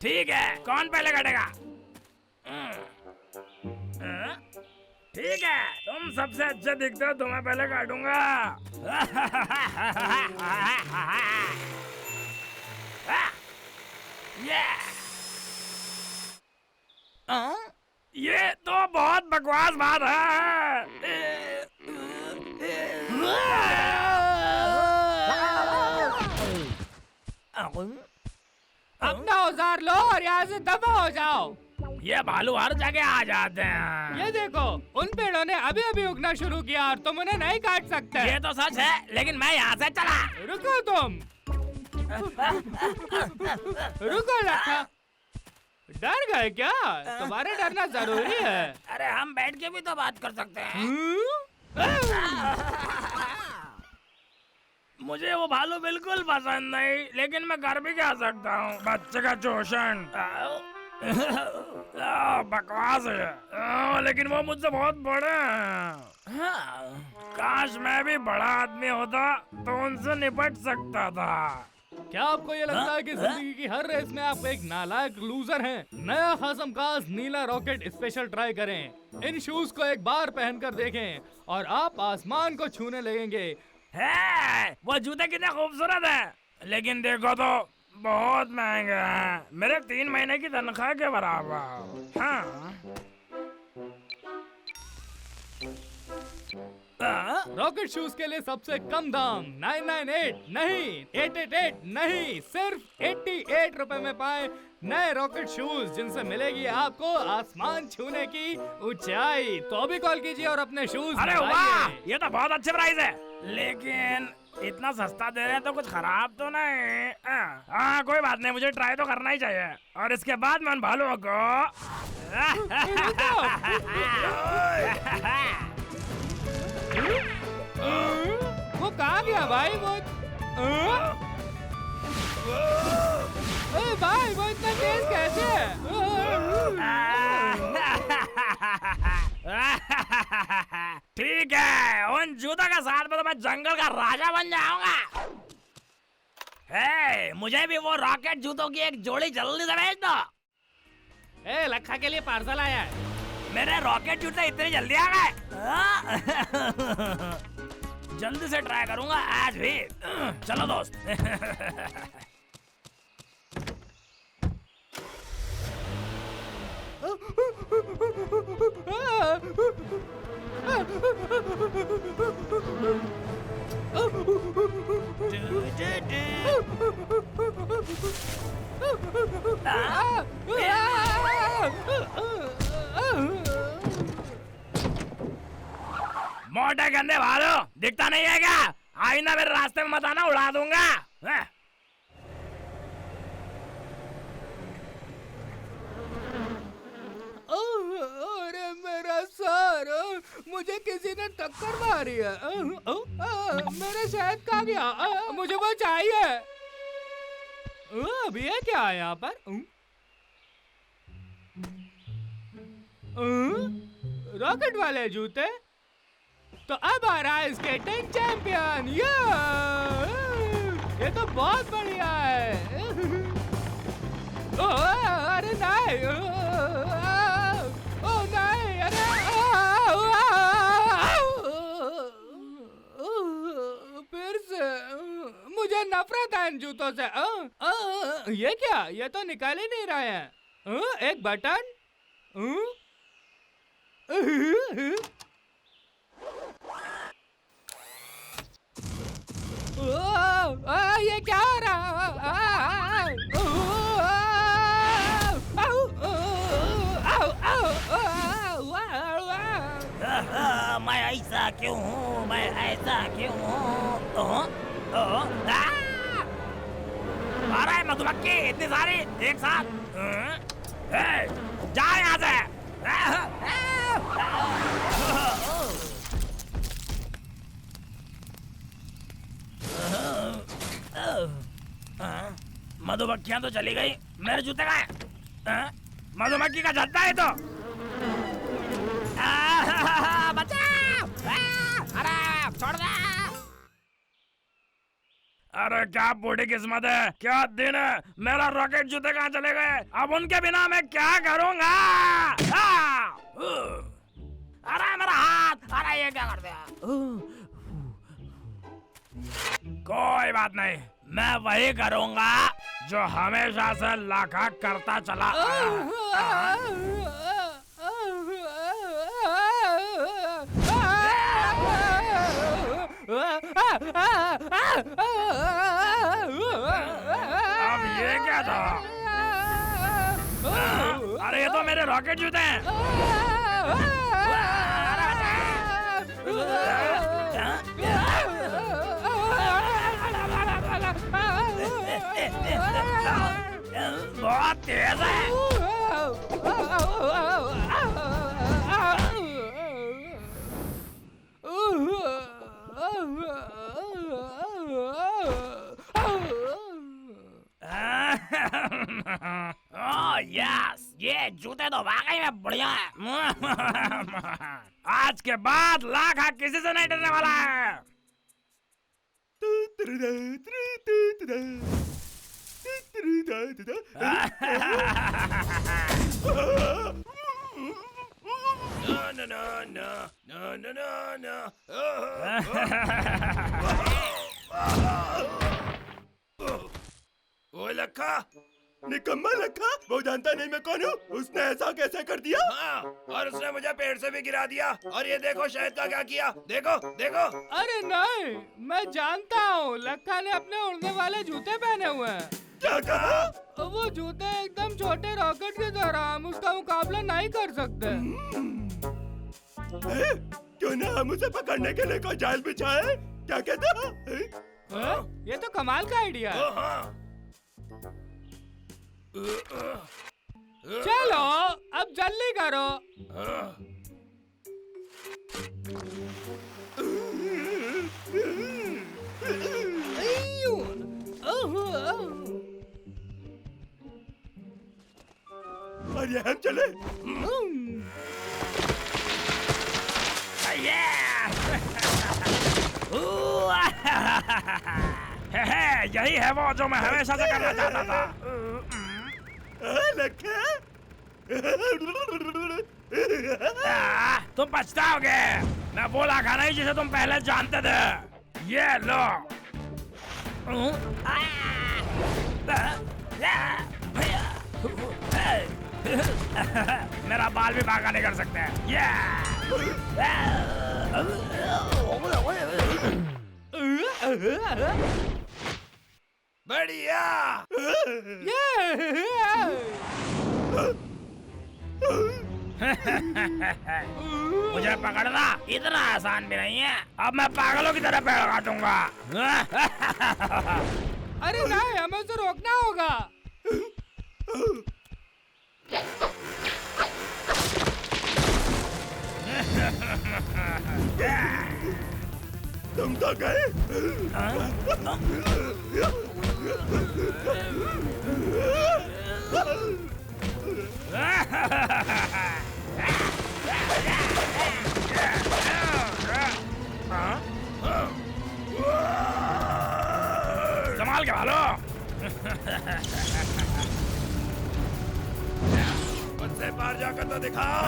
ठीक है, कौन पहले कटेगा? ठीक है, तुम सबसे अच्छे दिखते हो, तुम्हें पहले काटूंगा। ये तो बहुत बकवास बात है। अपना औजार लो और यहाँ से दफा हो जाओ। ये भालू हर जगह आ जाते हैं। ये देखो, उन पेड़ों ने अभी अभी उगना शुरू किया और तुम उन्हें नहीं काट सकते। ये तो सच है, लेकिन मैं यहाँ से चला। रुको तुम। रुको लखा, डर गए क्या? तुम्हारे डरना जरूरी है। अरे हम बैठ के भी तो बात कर सकते हैं। मुझे वो भालू बिल्कुल पसंद नहीं, लेकिन मैं कर भी क्या सकता हूँ। बच्चे का शोषण। बकवास है, लेकिन वो मुझसे बहुत बड़े हैं। काश मैं भी बड़ा आदमी होता तो उनसे निपट सकता था। क्या आपको ये लगता है कि जिंदगी की हर रेस में आप एक नालायक लूजर हैं? नया खासम खास नीला रॉकेट स्पेशल ट्राई करें। इन शूज को एक बार पहनकर देखें और आप आसमान को छूने लगेंगे। है, वो जूते कितने खूबसूरत हैं, लेकिन देखो तो बहुत महंगे हैं। मेरे 3 महीने की तनख्वाह के बराबर। हाँ। रॉकेट शूज के लिए सबसे कम दाम 998 नहीं, 888 नहीं, सिर्फ 88 रुपए में पाए नए रॉकेट शूज, जिनसे मिलेगी आपको आसमान छूने की ऊंचाई। तो अभी कॉल कीजिए और अपने शूज। अरे वाह, ये तो बहुत अच्छे प्राइस है, लेकिन इतना सस्ता दे रहे हैं तो कुछ खराब तो नहीं। हाँ कोई बात नहीं, मुझे ट्राई तो करना ही चाहिए और इसके बाद मैं उन भालुओं को वो कहाँ गया भाई? वो भाई वो इतना तेज कैसे है? ठीक है, उन जूतों के साथ में तो मैं जंगल का राजा बन जाऊंगा। हे, मुझे भी वो रॉकेट जूतों की एक जोड़ी जल्दी से भेज दो। लखा के लिए पार्सल आया है। मेरे रॉकेट जूते इतनी जल्दी आ गए। जल्दी से ट्राई करूंगा आज भी। चलो दोस्त। मोटे गंदे भालू, दिखता नहीं है क्या? आईना मेरे रास्ते में मत आना, उड़ा दूंगा। अरे मेरा सर, मुझे किसी ने टक्कर मारी है। मेरा शहद कहाँ गया? मुझे वो चाहिए। अभी ये क्या है यहाँ पर? रॉकेट वाले जूते? तो अब आ रहा है स्केटिंग चैंपियन। ये तो बहुत बढ़िया है। अरे नहीं, नहीं, अरे फिर से मुझे नफरत है इन जूतों से। ये क्या? ये तो निकाल ही नहीं रहे हैं। एक बटन। ये क्या हो रहा? मैं ऐसा क्यों हूँ? मैं ऐसा क्यों हूँ? अरे मधुमक्खी इतनी सारी एक साथ। जा यहाँ से। मधुमक्खियाँ तो चली गई, मेरे जूते कहाँ हैं? मधुमक्खी का झंडा है तो। बचाओ! अरे छोड़ दे! अरे क्या बूढ़ी किस्मत है, क्या दिन है। मेरा रॉकेट जूते कहाँ चले गए? अब उनके बिना मैं क्या करूँगा? अरे मेरा हाथ, अरे ये क्या कर दिया? कोई बात नहीं, मैं वही करूँगा जो हमेशा से लाखा करता चला आया। अब ये क्या था? अरे ये तो मेरे रॉकेट जूते हैं। बहुत तेज है। यस, ये जूते तो वाकई में बढ़िया है। आज के बाद लाखा किसी से नहीं डरने वाला है। No, no, no, no, no, no, no, no. ओ लखा, निकम्मा लखा, वो जानता नहीं मैं कौन हूँ। उसने ऐसा कैसे कर दिया? हाँ, और उसने मुझे पेड़ से भी गिरा दिया। और ये देखो शहद का क्या किया, देखो देखो। अरे नहीं, मैं जानता हूँ, लक्का ने अपने उड़ने वाले जूते पहने हुए हैं। क्या कहा? वो जूते एकदम छोटे रॉकेट की तरह, हम उसका मुकाबला नहीं कर सकते। क्यों ना हम उसे पकड़ने के लिए कोई जाल बिछाए? क्या कहते हो? ये तो कमाल का आइडिया है। चलो अब जल्दी करो। और ये हम चले। यही है वो जो मैं हमेशा से करना चाहता था। तुम पछताओगे। मैं वो लाखा नहीं जिसे तुम पहले जानते थे। ये लो। मेरा बाल भी भागा नहीं कर सकते। बढ़िया। मुझे पकड़ना इतना आसान भी नहीं है। अब मैं पागलों की तरह पेड़ काटूंगा। अरे नहीं, हमें उसे रोकना होगा। तुम तो गए। संभाल के भालो। मुझसे बाहर जाकर तो दिखाओ।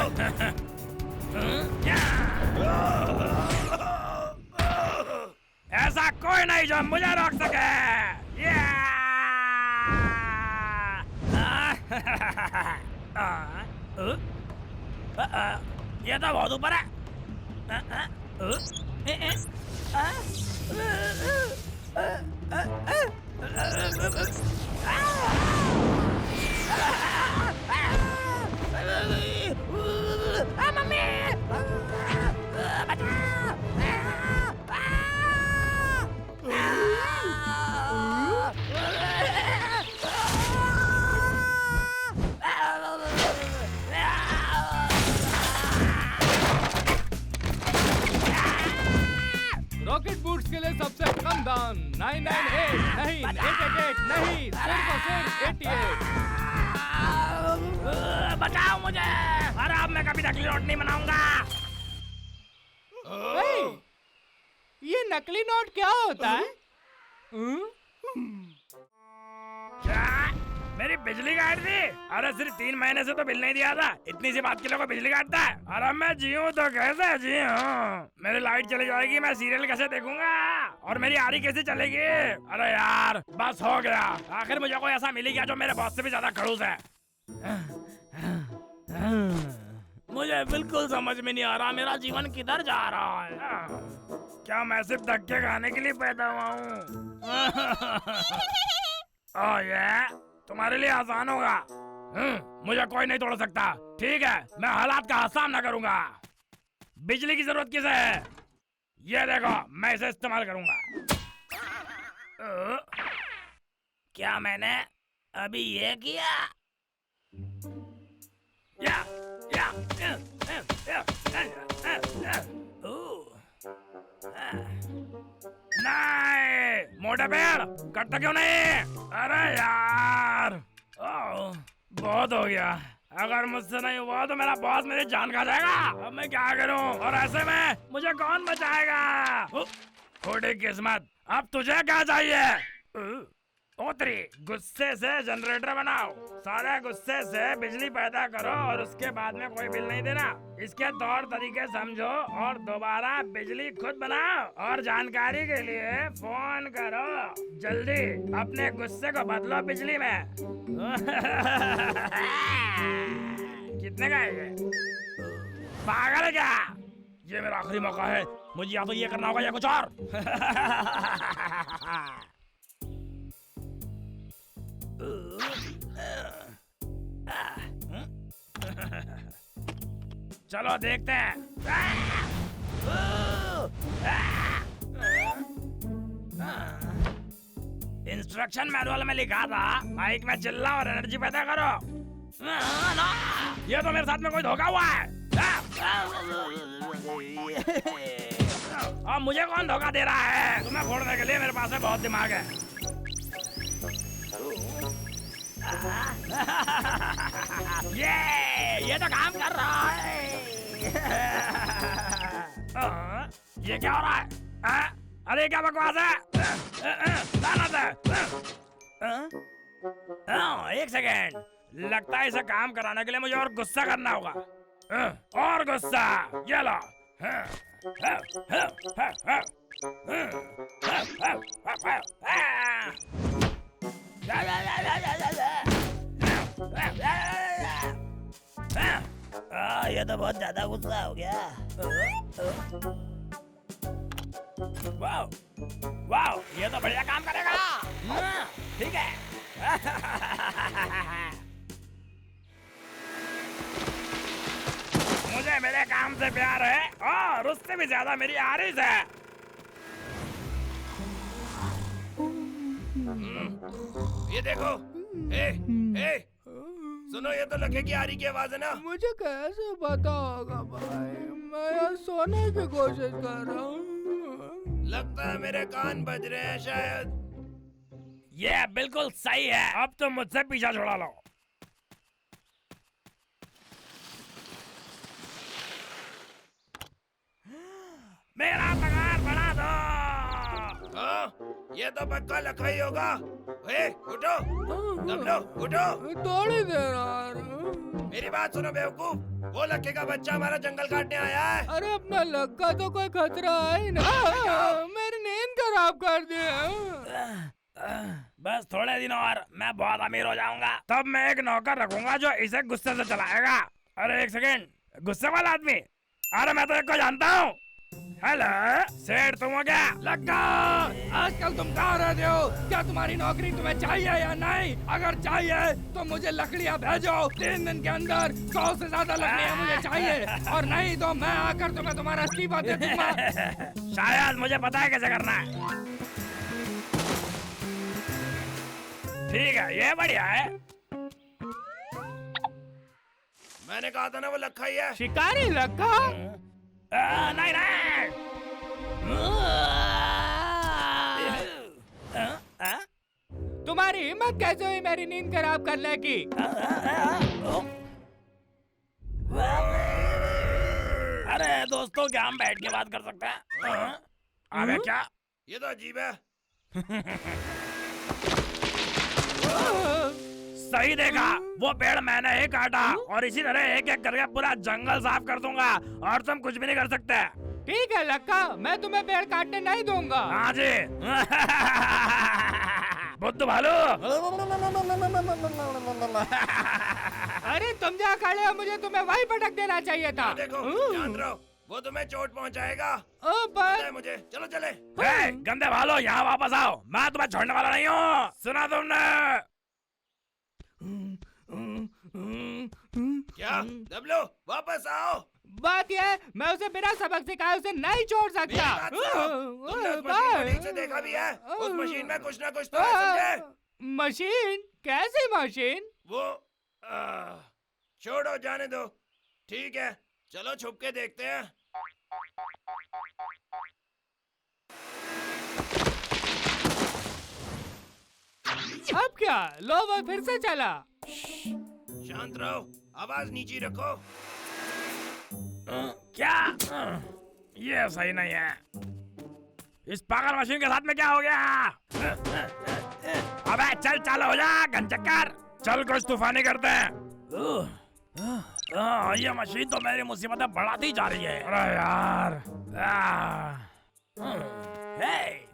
ऐसा कोई नहीं जो मुझे रोक सके। ये तो बहुत ऊपर है। रॉकेट बूट्स के लिए सबसे कम दाम 998 नहीं, 888 नहीं, सिर्फ और सिर्फ 88। बचाओ मुझे। अरे अब मैं कभी नकली नोट नहीं बनाऊंगा। ये नकली नोट क्या होता है? क्या मेरी बिजली काट दी? अरे सिर्फ 3 महीने से तो बिल नहीं दिया था, इतनी सी बात के लिए कोई बिजली काटता है? अरे मैं जीऊं तो कैसे जीऊं? मेरी लाइट चली जाएगी, मैं सीरियल कैसे देखूंगा? और मेरी आरी कैसे चलेगी? अरे यार बस हो गया। आखिर मुझे कोई ऐसा मिल गया जो मेरे बॉस से भी ज्यादा खड़ूस है। मुझे बिल्कुल समझ में नहीं आ रहा मेरा जीवन किधर जा रहा है। क्या मैं सिर्फ धक्के खाने के लिए पैदा हुआ हूँ? ओह ये तुम्हारे लिए आसान होगा। मुझे कोई नहीं तोड़ सकता। ठीक है, मैं हालात का सामना करूंगा। बिजली की जरूरत किसे है? ये देखो, मैं इसे इस्तेमाल करूंगा। क्या मैंने अभी ये किया? या, या, नहीं, मोटे पेड़ कटता क्यों नहीं? अरे यार, बहुत हो गया। अगर मुझसे नहीं हुआ तो मेरा बॉस मेरी जान खा जाएगा। अब मैं क्या करूं? और ऐसे में मुझे कौन बचाएगा? थोड़ी किस्मत। अब तुझे क्या चाहिए? ओतरी, गुस्से से जनरेटर बनाओ, सारे गुस्से से बिजली पैदा करो और उसके बाद में कोई बिल नहीं देना। इसके तौर तरीके समझो और दोबारा बिजली खुद बनाओ। और जानकारी के लिए फोन करो जल्दी। अपने गुस्से को बदलो बिजली में। कितने का है ये? पागल है क्या? ये मेरा आखिरी मौका है, मुझे या तो ये करना होगा या कुछ और। चलो देखते हैं। इंस्ट्रक्शन मैनुअल में लिखा था माइक में चिल्लाओ और एनर्जी पैदा करो। ये तो मेरे साथ में कोई धोखा हुआ है। अब मुझे कौन धोखा दे रहा है? तुम्हें फोड़ने के लिए मेरे पास में बहुत दिमाग है। ये तो काम कर रहा है। ये क्या हो रहा है? अरे क्या बकवास है? एक सेकेंड, लगता है इसे काम कराने के लिए मुझे और गुस्सा करना होगा। और गुस्सा, ये लो। ये तो बहुत ज्यादा गुस्सा हो गया। वाओ, वाओ, ये तो बढ़िया काम करेगा। ठीक है। मुझे मेरे काम से प्यार है और उससे भी ज्यादा मेरी आरिज़ है। ये देखो, सुनो, ये तो लखे की आरी की आवाज है ना? मुझे कैसे पता होगा भाई? मैं यहाँ सोने की कोशिश कर रहा हूँ। लगता है मेरे कान बज रहे हैं शायद। ये बिल्कुल सही है। अब तुम मुझसे पीछा छुड़ा लो। मेरा पगार बढ़ा दो। ये तो पक्का लखा ही होगा। उठो, दम लो, उठो। थोड़ी देर और। मेरी बात सुनो बेवकूफ, वो लखे का बच्चा हमारा जंगल काटने आया है। अरे अपना लक्का तो कोई खतरा है ना। मेरी नींद खराब कर दिया। बस थोड़े दिन और मैं बहुत अमीर हो जाऊंगा, तब मैं एक नौकर रखूंगा जो इसे गुस्से से चलाएगा। अरे एक सेकेंड, गुस्से वाला आदमी? अरे मैं तो एक को जानता हूँ। हेलो सेठ, तुम हो क्या? लक्का, आजकल तुम कहाँ रहते हो? क्या तुम्हारी नौकरी तुम्हें चाहिए या नहीं? अगर चाहिए तो मुझे लकड़ियाँ भेजो। 3 दिन के अंदर 100 से ज्यादा लकड़ियाँ मुझे चाहिए, और नहीं तो मैं आकर तुम्हें तुम्हारा इस्तीफा दे दूंगा। शायद मुझे पता है कैसे करना है। ठीक है, ये बढ़िया है। मैंने कहा था ना वो लखा ही है। शिकारी लक्का? नहीं नहीं। तुम्हारी हिम्मत कैसे हुई मेरी नींद खराब करने की? अरे दोस्तों, क्या हम बैठ के बात कर सकते हैं? अबे क्या? ये तो अजीब है। सही देखा, वो पेड़ मैंने ही काटा और इसी तरह एक एक करके पूरा जंगल साफ कर दूंगा और तुम कुछ भी नहीं कर सकते। ठीक है लक्का, मैं तुम्हें पेड़ काटने नहीं दूंगा। हाँ जी। बुद्धू भालू। अरे तुम जहाँ खड़े हो मुझे तुम्हें वहीं पटक देना चाहिए था। देखो शांत रहो, वो तुम्हें चोट पहुंचाएगा। पर पता है मुझे, चलो चले। हे, गंदे भालू, यहाँ वापस आओ, मैं तुम्हें छोड़ने वाला नहीं हूँ। सुना तुमने? क्या दबलो, वापस आओ। बात यह है, मैं उसे बिना सबक सिखाए उसे नहीं छोड़ सकता। मेरी बात सुनो, तुमने उस मशीन को ठीक से देखा भी है? उस मशीन में कुछ ना कुछ तो है, समझे? मशीन? कैसी मशीन? वो छोड़ो, जाने दो। ठीक है, चलो छुप के देखते हैं। अब क्या, लो वो फिर से चला। शांत रहो, आवाज नीची रखो। क्या? ये सही नहीं है। इस पागल मशीन के साथ में क्या हो गया? अबे चल चालू हो जा घनचक्कर, चल कुछ तूफानी करते हैं। ये मशीन तो मेरी मुसीबतें बढ़ाती जा रही है। अरे यार,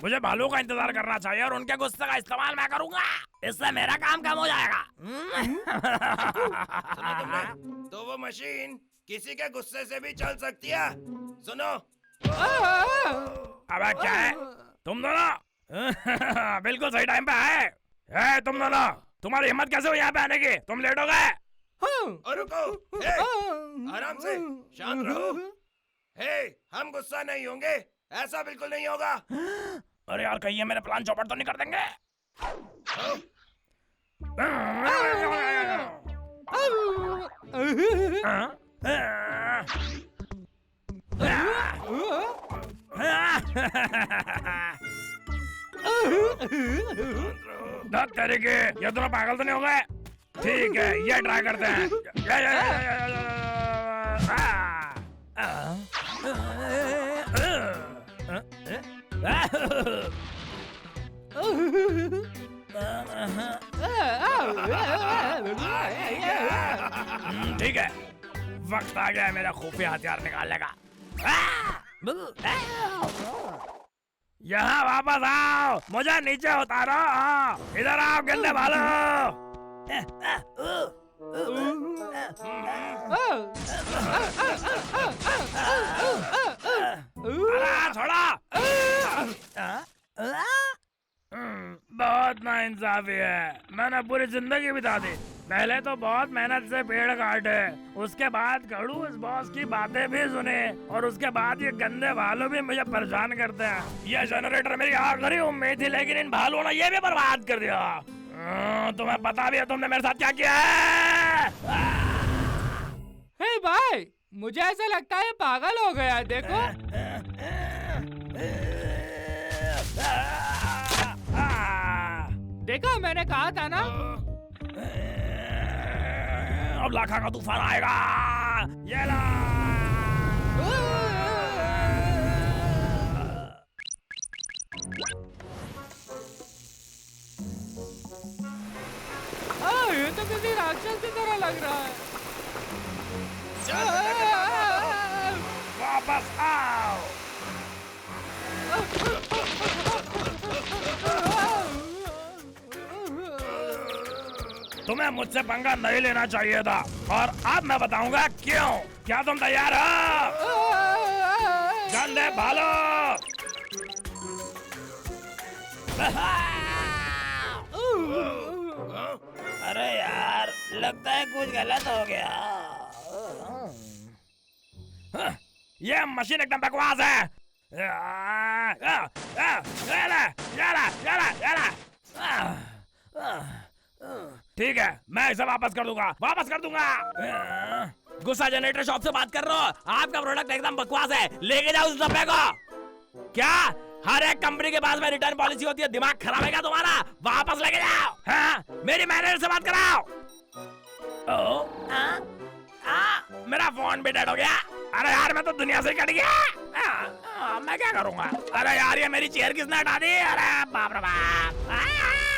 मुझे भालू का इंतजार करना चाहिए और उनके गुस्से का इस्तेमाल मैं करूंगा, इससे मेरा काम कम हो जाएगा। सुनो तुमने, तो वो मशीन किसी के गुस्से से भी चल सकती है। सुनो। अबे क्या है तुम दोनों? बिल्कुल सही टाइम पे आए। तुम दोनों, तुम्हारी हिम्मत कैसे हुई यहाँ पे आने की? तुम लेट हो गए। और रुको, हे, आराम से, शांत रहो। हे, हम गुस्सा नहीं होंगे, ऐसा बिल्कुल नहीं होगा। अरे यार, कहीं ये मेरे प्लान चौपट तो नहीं कर देंगे? तरीके, ये दोनों पागल तो नहीं हो गए? ठीक है, ये ट्राई करते हैं। ठीक है, वक्त आ गया है मेरा खुफिया हथियार निकालने का। यहाँ वापस आओ, मुझे नीचे उतारो। इधर आओ गंदे भालू। छोड़ा। बहुत नाइंसाफी है, मैंने पूरी जिंदगी बिता दी। पहले तो बहुत मेहनत से पेड़ काटे, उसके बाद खड़ूस बॉस की बातें भी सुने और उसके बाद ये गंदे भालू भी मुझे परेशान करते हैं। ये जनरेटर मेरी आखिरी उम्मीद थी, लेकिन इन भालुओं ने ये भी बर्बाद कर दिया। तुम्हें पता भी है तुमने मेरे साथ क्या किया है? हे भाई, मुझे ऐसा लगता है पागल हो गया। देखो देखा, मैंने कहा था ना। अब लाखा का तूफान आएगा। ये ला। ये तो किसी राक्षस की तरह लग रहा है। वापस आओ। तुम्हें मुझसे पंगा नहीं लेना चाहिए था और अब मैं बताऊंगा क्यों। क्या तुम तैयार हो? गंदे भालू। अरे यार, लगता है कुछ गलत हो गया। ये मशीन एकदम बकवास है। ठीक है, मैं इसे वापस कर दूंगा। गुस्सा जनरेटर शॉप से बात कर रहा हूँ। आपका प्रोडक्ट एकदम बकवास है, लेके जाओ उस डब्बे को। क्या हर एक कंपनी के पास में रिटर्न पॉलिसी होती है? दिमाग खराब है क्या तुम्हारा? वापस लेके जाओ। हाँ, मेरी मैनेजर से बात कराओ। मेरा फोन भी डेड हो गया। अरे यार, मैं तो दुनिया से कट गया। मैं क्या करूंगा? अरे यार ये मेरी चेयर किसने हटा दी? अरे बाप रे बाप।